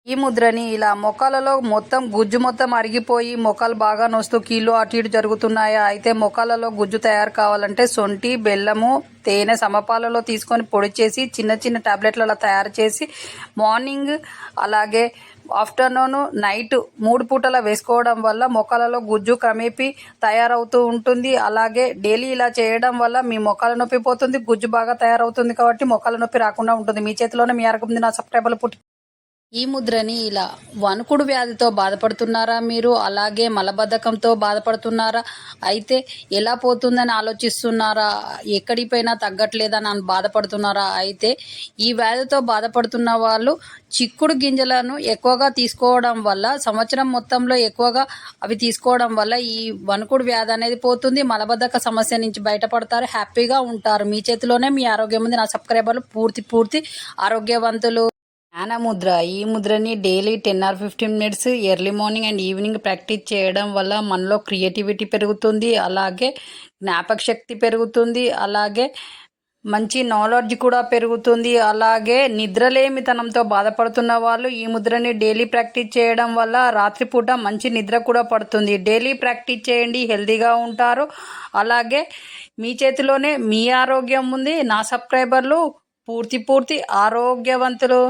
ఈ ముద్రని ఇలా మొక్కలలో మొత్తం గుజ్జు మొత్తం అరిగిపోయి మొక్కలు బాగా నొస్తూ కీళ్ళు అటు ఇటు జరుగుతున్నాయా? అయితే మొక్కలలో గుజ్జు తయారు కావాలంటే సొంటి, బెల్లము, తేనె సమపాలలో తీసుకొని పొడి చేసి చిన్న చిన్న టాబ్లెట్లలో తయారు చేసి మార్నింగ్ అలాగే ఆఫ్టర్నూన్ నైట్ 3 పూటలా వేసుకోవడం వల్ల మొక్కలలో గుజ్జు క్రమేపీ తయారవుతూ ఉంటుంది. అలాగే డైలీ ఇలా చేయడం వల్ల మీ మొక్కల నొప్పి పోతుంది, గుజ్జు బాగా తయారవుతుంది. కాబట్టి మొక్కల నొప్పి రాకుండా ఉంటుంది. మీ చేతిలోనే మీ ఆరోగ్యం ఉంది. నా సబ్స్క్రైబర్లు పుట్టి ఈ ముద్రని ఇలా వణుకుడు వ్యాధితో బాధపడుతున్నారా మీరు? అలాగే మలబద్ధకంతో బాధపడుతున్నారా? అయితే ఎలా పోతుందని ఆలోచిస్తున్నారా? ఎక్కడిపైనా తగ్గట్లేదని బాధపడుతున్నారా? అయితే ఈ వ్యాధితో బాధపడుతున్న వాళ్ళు చిక్కుడు గింజలను ఎక్కువగా తీసుకోవడం వల్ల సంవత్సరం మొత్తంలో ఎక్కువగా అవి తీసుకోవడం వల్ల ఈ వణుకుడు వ్యాధి అనేది పోతుంది. మలబద్ధక సమస్య నుంచి బయటపడతారు, హ్యాపీగా ఉంటారు. మీ చేతిలోనే మీ ఆరోగ్యం ఉంది. నా సబ్స్క్రైబర్లు పూర్తి ఆరోగ్యవంతులు. జ్ఞాన ముద్ర. ఈ ముద్రని daily 10 or 15 minutes early morning and evening practice చేయడం వల్ల మనలో క్రియేటివిటీ పెరుగుతుంది, అలాగే జ్ఞాపక శక్తి పెరుగుతుంది, అలాగే మంచి నాలెడ్జ్ కూడా పెరుగుతుంది. అలాగే నిద్రలేమితనంతో బాధపడుతున్న వాళ్ళు ఈ ముద్రని డైలీ ప్రాక్టీస్ చేయడం వల్ల రాత్రిపూట మంచి నిద్ర కూడా పడుతుంది. డైలీ ప్రాక్టీస్ చేయండి, హెల్తీగా ఉంటారు. అలాగే మీ చేతిలోనే మీ ఆరోగ్యం ఉంది. నా సబ్స్క్రైబర్లు పూర్తి ఆరోగ్యవంతులు.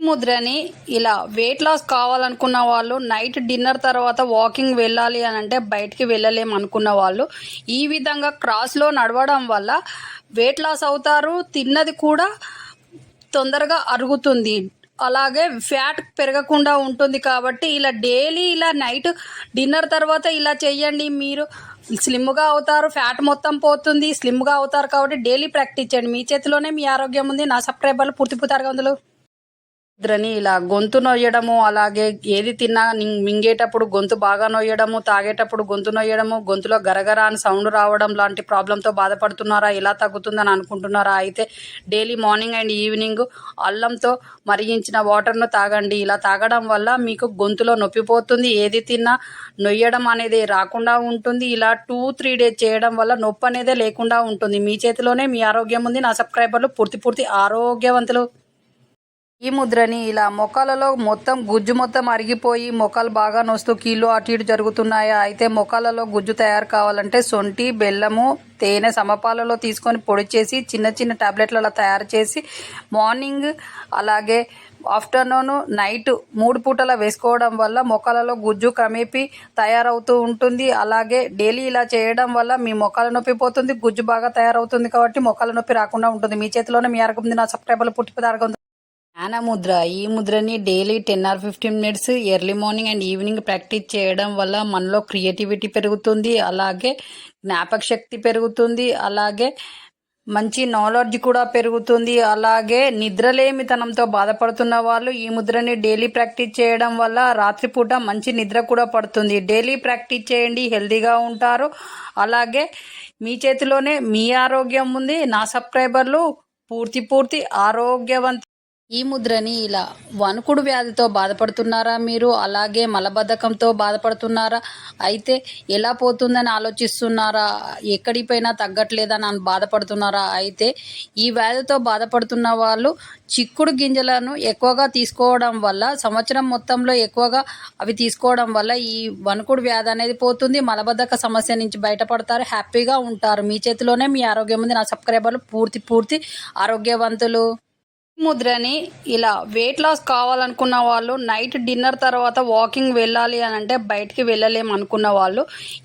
ముద్రని ఇలా వెయిట్ లాస్ కావాలనుకున్న వాళ్ళు నైట్ డిన్నర్ తర్వాత వాకింగ్ వెళ్ళాలి అని అంటే బయటికి వెళ్ళలేము అనుకున్న వాళ్ళు ఈ విధంగా క్రాస్లో నడవడం వల్ల వెయిట్ లాస్ అవుతారు. తిన్నది కూడా తొందరగా అరుగుతుంది, అలాగే ఫ్యాట్ పెరగకుండా ఉంటుంది. కాబట్టి ఇలా డైలీ ఇలా నైట్ డిన్నర్ తర్వాత ఇలా చెయ్యండి. మీరు స్లిమ్గా అవుతారు, ఫ్యాట్ మొత్తం పోతుంది, స్లిమ్గా అవుతారు. కాబట్టి డైలీ ప్రాక్టీస్ చేయండి. మీ చేతిలోనే మీ ఆరోగ్యం ఉంది. నా సబ్స్క్రైబర్లు పూర్తి అరగందులు. ముద్రని ఇలా గొంతు నొయ్యడము, అలాగే ఏది తిన్నా మింగేటప్పుడు గొంతు బాగా నొయ్యడము, తాగేటప్పుడు గొంతు నొయ్యడము, గొంతులో గరగర అని సౌండ్ రావడం లాంటి ప్రాబ్లంతో బాధపడుతున్నారా? ఎలా తగ్గుతుందని అనుకుంటున్నారా? అయితే డైలీ మార్నింగ్ అండ్ ఈవినింగ్ అల్లంతో మరిగించిన వాటర్ను తాగండి. ఇలా తాగడం వల్ల మీకు గొంతులో నొప్పి పోతుంది, ఏది తిన్నా నొయ్యడం అనేది రాకుండా ఉంటుంది. ఇలా 2-3 డేస్ చేయడం వల్ల నొప్పి అనేది లేకుండా ఉంటుంది. మీ చేతిలోనే మీ ఆరోగ్యం ఉంది. నా సబ్స్క్రైబర్లు పూర్తి ఆరోగ్యవంతులు. ఈ ముద్రని ఇలా మొక్కలలో మొత్తం గుజ్జు మొత్తం అరిగిపోయి మొక్కలు బాగా నొస్తూ కీళ్ళు అటు ఇటు జరుగుతున్నాయా? అయితే మొక్కలలో గుజ్జు తయారు కావాలంటే సొంటి, బెల్లము, తేనె సమపాలలో తీసుకొని పొడి చేసి చిన్న చిన్న టాబ్లెట్లలో తయారు చేసి మార్నింగ్ అలాగే ఆఫ్టర్నూన్ నైట్ 3 పూటలా వేసుకోవడం వల్ల మొక్కలలో గుజ్జు క్రమేపీ తయారవుతూ ఉంటుంది. అలాగే డైలీ ఇలా చేయడం వల్ల మీ మొక్కల నొప్పి పోతుంది, గుజ్జు బాగా తయారవుతుంది. కాబట్టి మొక్కల నొప్పి రాకుండా ఉంటుంది. మీ చేతిలోనే మీ ఆరోగ్యం ఉంది. నా సబ్స్క్రైబర్లు పుట్టి ఆరోగ్యం. జ్ఞాన ముద్ర. ఈ ముద్రని daily 10 or 15 minutes early morning and evening practice చేయడం వల్ల మనలో క్రియేటివిటీ పెరుగుతుంది, అలాగే జ్ఞాపక శక్తి పెరుగుతుంది, అలాగే మంచి నాలెడ్జ్ కూడా పెరుగుతుంది. అలాగే నిద్రలేమితనంతో బాధపడుతున్న వాళ్ళు ఈ ముద్రని డైలీ ప్రాక్టీస్ చేయడం వల్ల రాత్రిపూట మంచి నిద్ర కూడా పడుతుంది. డైలీ ప్రాక్టీస్ చేయండి, హెల్తీగా ఉంటారు. అలాగే మీ చేతిలోనే మీ ఆరోగ్యం ఉంది. నా సబ్స్క్రైబర్లు పూర్తి ఆరోగ్యవంతులు. ఈ ముద్రని ఇలా వణుకుడు వ్యాధితో బాధపడుతున్నారా మీరు? అలాగే మలబద్ధకంతో బాధపడుతున్నారా? అయితే ఎలా పోతుందని ఆలోచిస్తున్నారా? ఎక్కడిపైనా తగ్గట్లేదని బాధపడుతున్నారా? అయితే ఈ వ్యాధితో బాధపడుతున్న వాళ్ళు చిక్కుడు గింజలను ఎక్కువగా తీసుకోవడం వల్ల సంవత్సరం మొత్తంలో ఎక్కువగా అవి తీసుకోవడం వల్ల ఈ వణుకుడు వ్యాధి అనేది పోతుంది. మలబద్ధక సమస్య నుంచి బయటపడతారు, హ్యాపీగా ఉంటారు. మీ చేతిలోనే మీ ఆరోగ్యం ఉంది. నా సబ్స్క్రైబర్లు పూర్తి ఆరోగ్యవంతులు. ముద్రని ఇలా వెయిట్ లాస్ కావాలనుకున్న వాళ్ళు నైట్ డిన్నర్ తర్వాత వాకింగ్ వెళ్ళాలి అని అంటే బయటికి వెళ్ళలేము అనుకున్న వాళ్ళు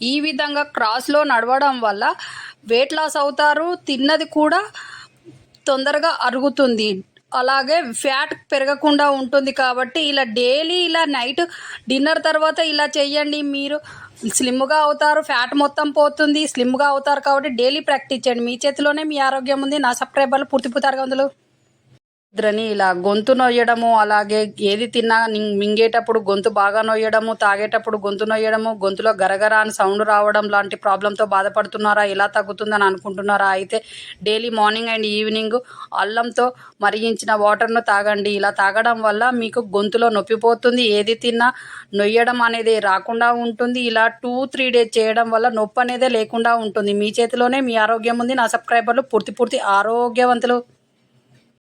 ఈ విధంగా క్రాస్లో నడవడం వల్ల వెయిట్ లాస్ అవుతారు. తిన్నది కూడా తొందరగా అరుగుతుంది, అలాగే ఫ్యాట్ పెరగకుండా ఉంటుంది. కాబట్టి ఇలా డైలీ ఇలా నైట్ డిన్నర్ తర్వాత ఇలా చెయ్యండి. మీరు స్లిమ్గా అవుతారు, ఫ్యాట్ మొత్తం పోతుంది, స్లిమ్గా అవుతారు. కాబట్టి డైలీ ప్రాక్టీస్ చేయండి. మీ చేతిలోనే మీ ఆరోగ్యం ఉంది. నా సబ్స్క్రైబర్లు పూర్తి అరగందులు. ముద్రని ఇలా గొంతు నొయ్యడము, అలాగే ఏది తిన్నా మింగేటప్పుడు గొంతు బాగా నొయ్యడము, తాగేటప్పుడు గొంతు నొయ్యడము, గొంతులో గరగర అని సౌండ్ రావడం లాంటి ప్రాబ్లంతో బాధపడుతున్నారా? ఎలా తగ్గుతుందని అనుకుంటున్నారా? అయితే డైలీ మార్నింగ్ అండ్ ఈవినింగ్ అల్లంతో మరిగించిన వాటర్ను తాగండి. ఇలా తాగడం వల్ల మీకు గొంతులో నొప్పి పోతుంది, ఏది తిన్నా నొయ్యడం అనేది రాకుండా ఉంటుంది. ఇలా 2-3 డేస్ చేయడం వల్ల నొప్పి అనేది లేకుండా ఉంటుంది. మీ చేతిలోనే మీ ఆరోగ్యం ఉంది. నా సబ్స్క్రైబర్లు పూర్తి ఆరోగ్యవంతులు.